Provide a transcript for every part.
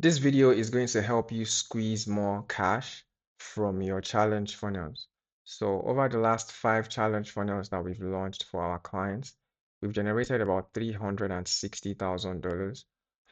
This video is going to help you squeeze more cash from your challenge funnels. So over the last 5 challenge funnels that we've launched for our clients, we've generated about $360,000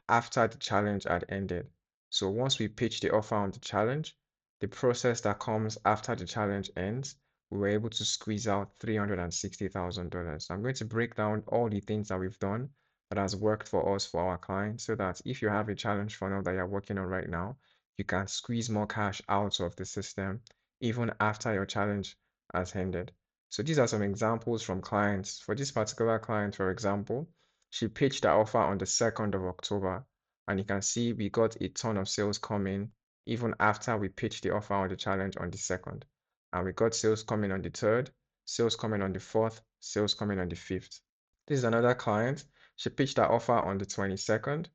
after the challenge had ended. So once we pitch the offer on the challenge, the process that comes after the challenge ends, we were able to squeeze out $360,000. So I'm going to break down all the things that we've done that has worked for us, for our clients, so that if you have a challenge funnel that you're working on right now, you can squeeze more cash out of the system even after your challenge has ended. So these are some examples from clients. For this particular client, for example, she pitched the offer on the 2nd of October, and you can see we got a ton of sales coming even after we pitched the offer on the challenge on the 2nd. And we got sales coming on the 3rd, sales coming on the 4th, sales coming on the 5th. This is another client. She pitched her offer on the 22nd.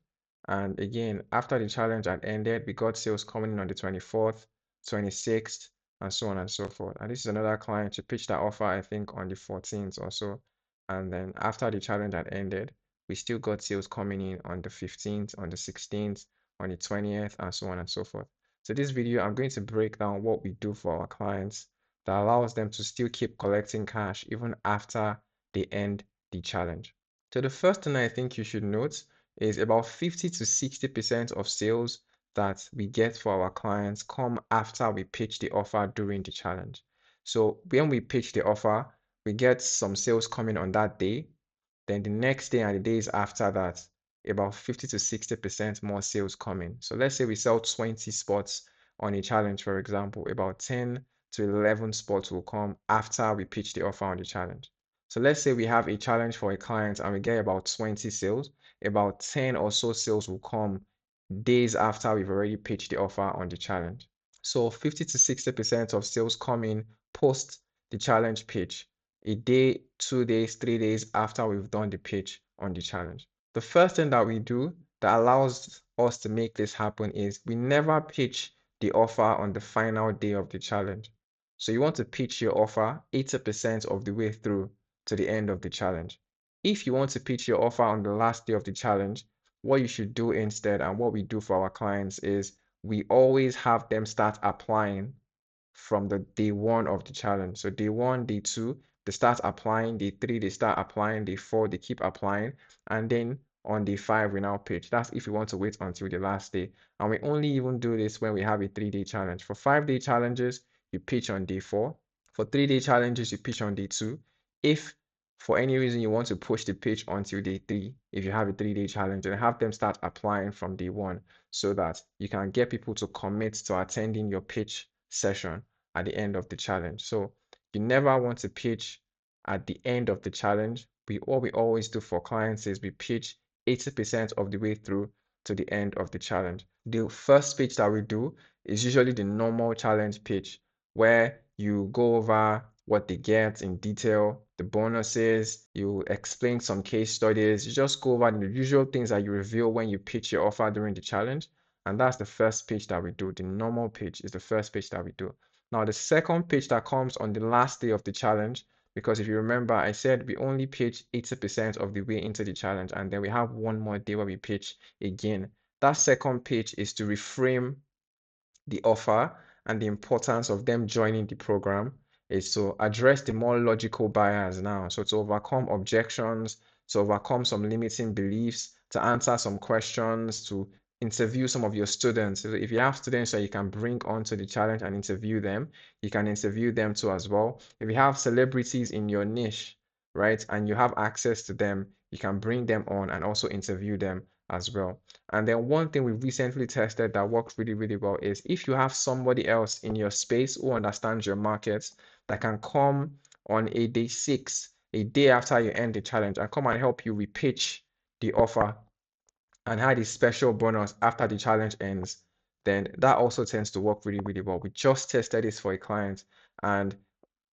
And again, after the challenge had ended, we got sales coming in on the 24th, 26th, and so on and so forth. And this is another client. She pitched her offer, I think, on the 14th or so. And then after the challenge had ended, we still got sales coming in on the 15th, on the 16th, on the 20th, and so on and so forth. So this video, I'm going to break down what we do for our clients that allows them to still keep collecting cash even after they end the challenge. So the first thing I think you should note is about 50 to 60% of sales that we get for our clients come after we pitch the offer during the challenge. So when we pitch the offer, we get some sales coming on that day. Then the next day and the days after that, about 50 to 60% more sales coming. So let's say we sell 20 spots on a challenge, for example, about 10 to 11 spots will come after we pitch the offer on the challenge. So let's say we have a challenge for a client and we get about 20 sales, about 10 or so sales will come days after we've already pitched the offer on the challenge. So 50 to 60% of sales come in post the challenge pitch, a day, 2 days, 3 days after we've done the pitch on the challenge. The first thing that we do that allows us to make this happen is we never pitch the offer on the final day of the challenge. So you want to pitch your offer 80% of the way through to the end of the challenge. If you want to pitch your offer on the last day of the challenge, what you should do instead, and what we do for our clients, is we always have them start applying from the day one of the challenge. So day one, day two, they start applying. Day three, they start applying. Day four, they keep applying. And then on day five, we now pitch. That's if you want to wait until the last day. And we only even do this when we have a 3-day challenge. For 5-day challenges, you pitch on day four. For 3-day challenges, you pitch on day two. If for any reason you want to push the pitch until day three, if you have a 3-day challenge, and have them start applying from day one so that you can get people to commit to attending your pitch session at the end of the challenge. So you never want to pitch at the end of the challenge. What we always do for clients is we pitch 80% of the way through to the end of the challenge. The first pitch that we do is usually the normal challenge pitch, where you go over what they get in detail, the bonuses, you explain some case studies, you just go over the usual things that you reveal when you pitch your offer during the challenge. And that's the first pitch that we do. The normal pitch is the first pitch that we do. Now, the second pitch that comes on the last day of the challenge, because if you remember, I said we only pitch 80% of the way into the challenge, and then we have one more day where we pitch again. That second pitch is to reframe the offer and the importance of them joining the program, is to address the more logical bias now. So to overcome objections, to overcome some limiting beliefs, to answer some questions, to interview some of your students. So if you have students that you can bring onto the challenge and interview them, you can interview them too as well. If you have celebrities in your niche, right, and you have access to them, you can bring them on and also interview them as well. And then one thing we recently tested that works really, really well is if you have somebody else in your space who understands your markets that can come on a day 6, a day after you end the challenge, and come and help you repitch the offer and had a special bonus after the challenge ends, then that also tends to work really, really well. We just tested this for a client, and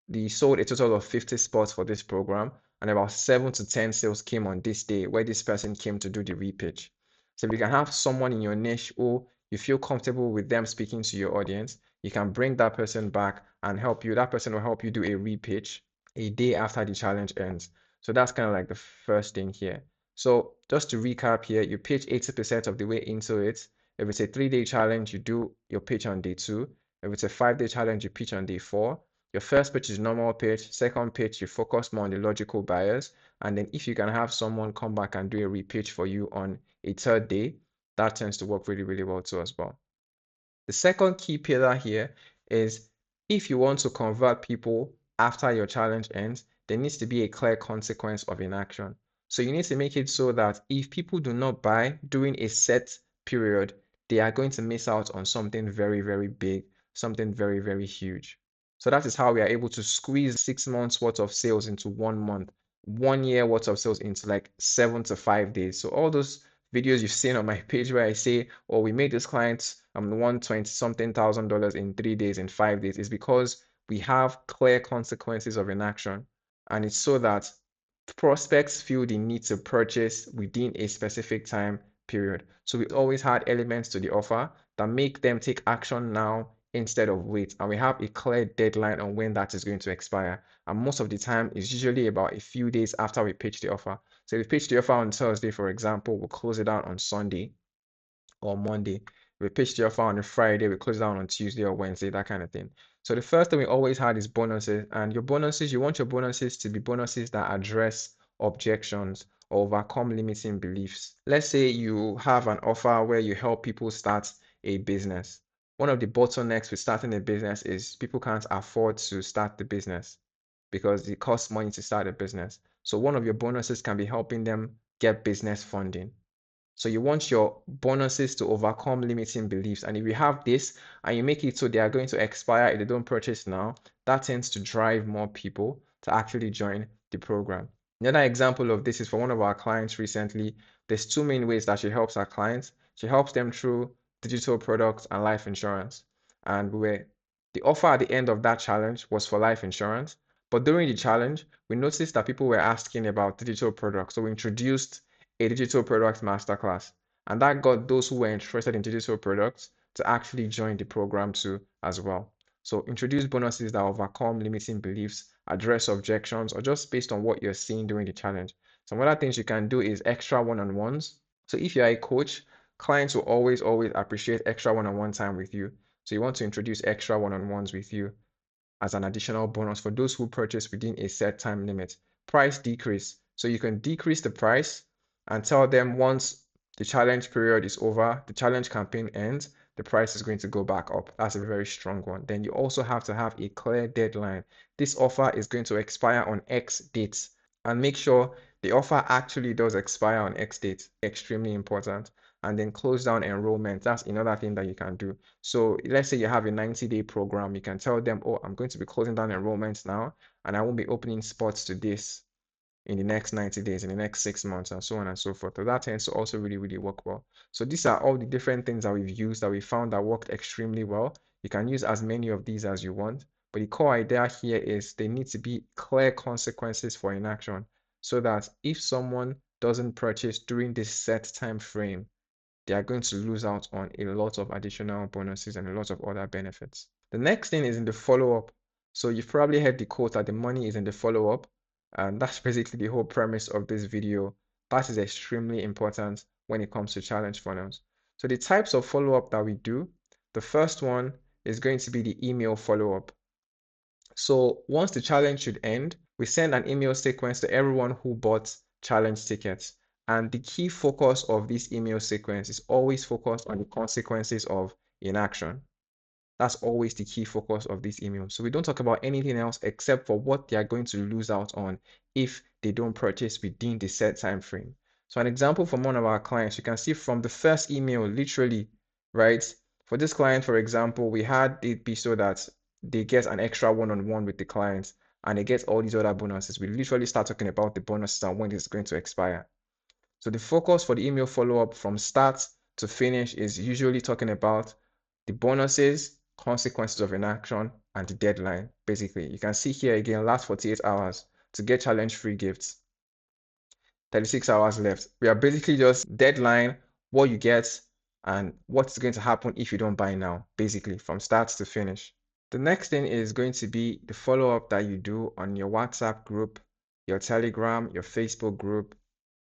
they sold a total of 50 spots for this program, and about 7 to 10 sales came on this day where this person came to do the repitch. So if you can have someone in your niche who you feel comfortable with them speaking to your audience, you can bring that person back and help you. That person will help you do a repitch a day after the challenge ends. So that's kind of like the first thing here. So just to recap here, you pitch 80% of the way into it. If it's a 3-day challenge, you do your pitch on day 2. If it's a 5-day challenge, you pitch on day 4. Your first pitch is normal pitch. Second pitch, you focus more on the logical buyers. And then if you can have someone come back and do a repitch for you on a 3rd day, that tends to work really, really well too as well. The second key pillar here is if you want to convert people after your challenge ends, there needs to be a clear consequence of inaction. So you need to make it so that if people do not buy during a set period, they are going to miss out on something very, very big, something very, very huge. So that is how we are able to squeeze 6 months worth of sales into 1 month, 1 year worth of sales into like 7 to 5 days. So all those videos you've seen on my page where I say, oh, we made this client 120 something thousand dollars in 3 days, in 5 days, is because we have clear consequences of inaction. And it's so that prospects feel the need to purchase within a specific time period. So we always had elements to the offer that make them take action now instead of wait. And we have a clear deadline on when that is going to expire. And most of the time, it's usually about a few days after we pitch the offer. So if we pitch the offer on Thursday, for example, we'll close it out on Sunday or Monday. We pitch the offer on a Friday, we close down on Tuesday or Wednesday, that kind of thing. So the first thing we always had is bonuses. And your bonuses, you want your bonuses to be bonuses that address objections or overcome limiting beliefs. Let's say you have an offer where you help people start a business. One of the bottlenecks with starting a business is people can't afford to start the business because it costs money to start a business. So one of your bonuses can be helping them get business funding. So you want your bonuses to overcome limiting beliefs. And if you have this and you make it so they are going to expire if they don't purchase now, that tends to drive more people to actually join the program. Another example of this is for one of our clients recently. There's two main ways that she helps our clients. She helps them through digital products and life insurance. And the offer at the end of that challenge was for life insurance. But during the challenge, we noticed that people were asking about digital products. So we introduced a digital products masterclass. And that got those who were interested in digital products to actually join the program too as well. So introduce bonuses that overcome limiting beliefs, address objections, or just based on what you're seeing during the challenge. Some other things you can do is extra one-on-ones. So if you're a coach, clients will always, always appreciate extra one-on-one time with you. So you want to introduce extra one-on-ones with you as an additional bonus for those who purchase within a set time limit. Price decrease. So you can decrease the price and tell them once the challenge period is over, the challenge campaign ends, the price is going to go back up. That's a very strong one. Then you also have to have a clear deadline. This offer is going to expire on X dates, and make sure the offer actually does expire on X date. Extremely important. And then close down enrollment. That's another thing that you can do. So let's say you have a 90-day program. You can tell them, oh, I'm going to be closing down enrollments now, and I won't be opening spots to this in the next 90 days, in the next 6 months, and so on and so forth. So that tends to also really, really work well. So these are all the different things that we've used that we found that worked extremely well. You can use as many of these as you want. But the core idea here is there need to be clear consequences for inaction so that if someone doesn't purchase during this set time frame, they are going to lose out on a lot of additional bonuses and a lot of other benefits. The next thing is in the follow-up. So you've probably heard the quote that the money is in the follow-up. And that's basically the whole premise of this video. That is extremely important when it comes to challenge funnels. So the types of follow-up that we do, the first one is going to be the email follow-up. So once the challenge should end, we send an email sequence to everyone who bought challenge tickets. And the key focus of this email sequence is always focused on the consequences of inaction. That's always the key focus of this email. So we don't talk about anything else except for what they are going to lose out on if they don't purchase within the set time frame. So an example from one of our clients, you can see from the first email, literally, right? For this client, for example, we had it be so that they get an extra one-on-one with the client and they get all these other bonuses. We literally start talking about the bonuses and when it's going to expire. So the focus for the email follow-up from start to finish is usually talking about the bonuses, consequences of inaction, and the deadline. Basically, you can see here again, last 48 hours to get challenge free gifts. 36 hours left. We are basically just deadline, what you get, and what's going to happen if you don't buy now, basically from start to finish. The next thing is going to be the follow-up that you do on your WhatsApp group, your Telegram, your Facebook group.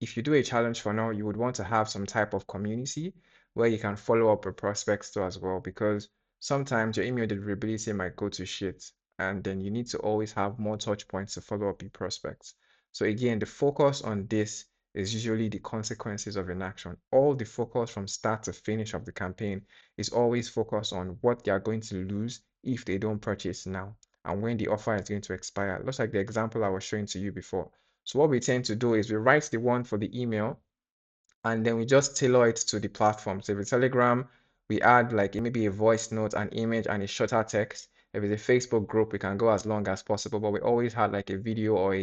If you do a challenge funnel, you would want to have some type of community where you can follow up with prospects too as well, because sometimes your email deliverability might go to shit, and then you need to always have more touch points to follow up your prospects. So again, the focus on this is usually the consequences of inaction. All the focus from start to finish of the campaign is always focused on what they are going to lose if they don't purchase now and when the offer is going to expire. Looks like the example I was showing to you before. So what we tend to do is we write the one for the email and then we just tailor it to the platform. So if it's Telegram, we add like maybe a voice note, an image, and a shorter text. If it's a Facebook group, we can go as long as possible, but we always had like a video or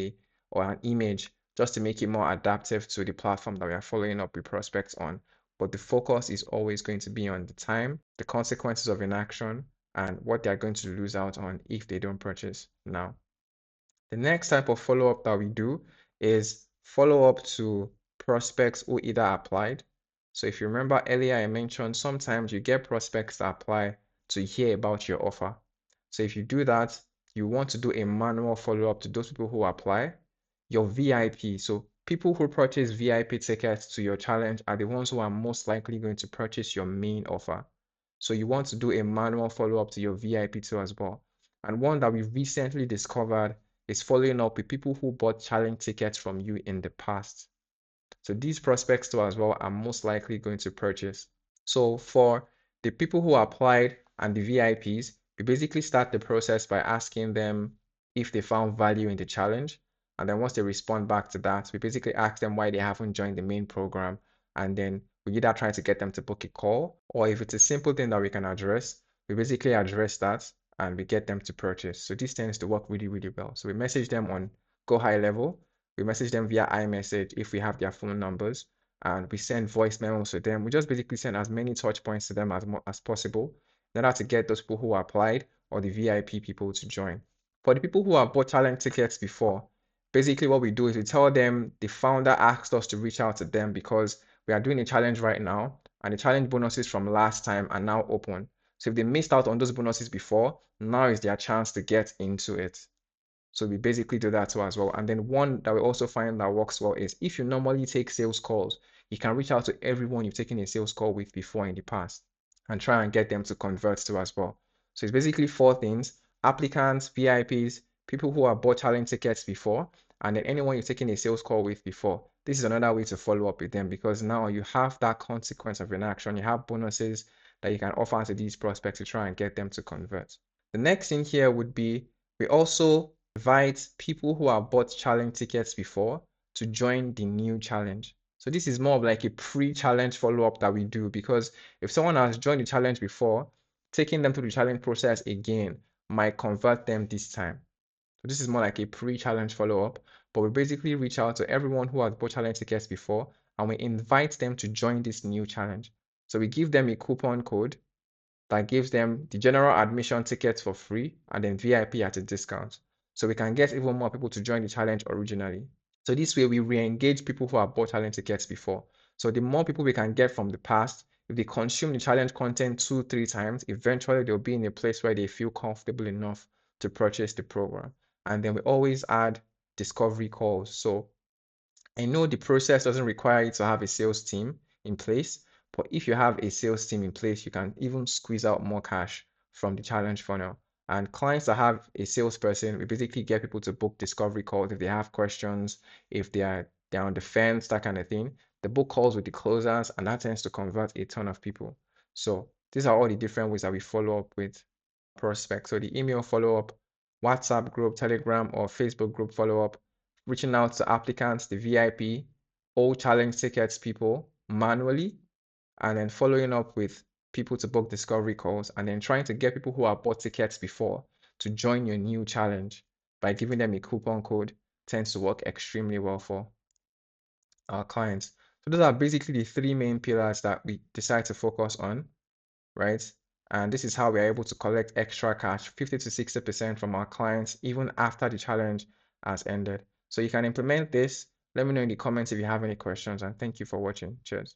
an image just to make it more adaptive to the platform that we are following up with prospects on. But the focus is always going to be on the time, the consequences of inaction, and what they're going to lose out on if they don't purchase now. The next type of follow-up that we do is follow-up to prospects who either applied. So if you remember earlier, I mentioned sometimes you get prospects that apply to hear about your offer. So if you do that, you want to do a manual follow-up to those people who apply. Your VIP, so people who purchase VIP tickets to your challenge are the ones who are most likely going to purchase your main offer. So you want to do a manual follow-up to your VIP too as well. And one that we recently discovered is following up with people who bought challenge tickets from you in the past. So these prospects too as well are most likely going to purchase. So for the people who applied and the VIPs, we basically start the process by asking them if they found value in the challenge. And then once they respond back to that, we basically ask them why they haven't joined the main program. And then we either try to get them to book a call, or if it's a simple thing that we can address, we basically address that and we get them to purchase. So this tends to work really, really well. So we message them on Go High Level. We message them via iMessage if we have their phone numbers, and we send voice memos to them. We just basically send as many touch points to them as possible in order to get those people who applied or the VIP people to join. For the people who have bought challenge tickets before, basically what we do is we tell them the founder asked us to reach out to them because we are doing a challenge right now, and the challenge bonuses from last time are now open. So if they missed out on those bonuses before, now is their chance to get into it. So we basically do that too as well. And then one that we also find that works well is if you normally take sales calls, you can reach out to everyone you've taken a sales call with before in the past and try and get them to convert to as well. So it's basically four things: applicants, VIPs, people who have bought challenge tickets before, and then anyone you've taken a sales call with before. This is another way to follow up with them because now you have that consequence of inaction. You have bonuses that you can offer to these prospects to try and get them to convert. The next thing here would be we also invite people who have bought challenge tickets before to join the new challenge. So this is more of like a pre-challenge follow-up that we do because if someone has joined the challenge before, taking them through the challenge process again might convert them this time. So this is more like a pre-challenge follow-up, but we basically reach out to everyone who has bought challenge tickets before and we invite them to join this new challenge. So we give them a coupon code that gives them the general admission tickets for free and then VIP at a discount. So we can get even more people to join the challenge originally. So this way we re-engage people who have bought challenge tickets before. So the more people we can get from the past, if they consume the challenge content 2-3 times, eventually they'll be in a place where they feel comfortable enough to purchase the program. And then we always add discovery calls. So I know the process doesn't require you to have a sales team in place, but if you have a sales team in place, you can even squeeze out more cash from the challenge funnel. And clients that have a salesperson, we basically get people to book discovery calls if they have questions, if they're on the fence, that kind of thing. The book calls with the closers, and that tends to convert a ton of people. So these are all the different ways that we follow up with prospects. So the email follow-up, WhatsApp group, Telegram, or Facebook group follow-up, reaching out to applicants, the VIP, all challenge tickets people manually, and then following up with people to book discovery calls, and then trying to get people who have bought tickets before to join your new challenge by giving them a coupon code tends to work extremely well for our clients. So those are basically the three main pillars that we decide to focus on, right? And this is how we're able to collect extra cash, 50 to 60% from our clients, even after the challenge has ended. So you can implement this. Let me know in the comments if you have any questions, and thank you for watching. Cheers.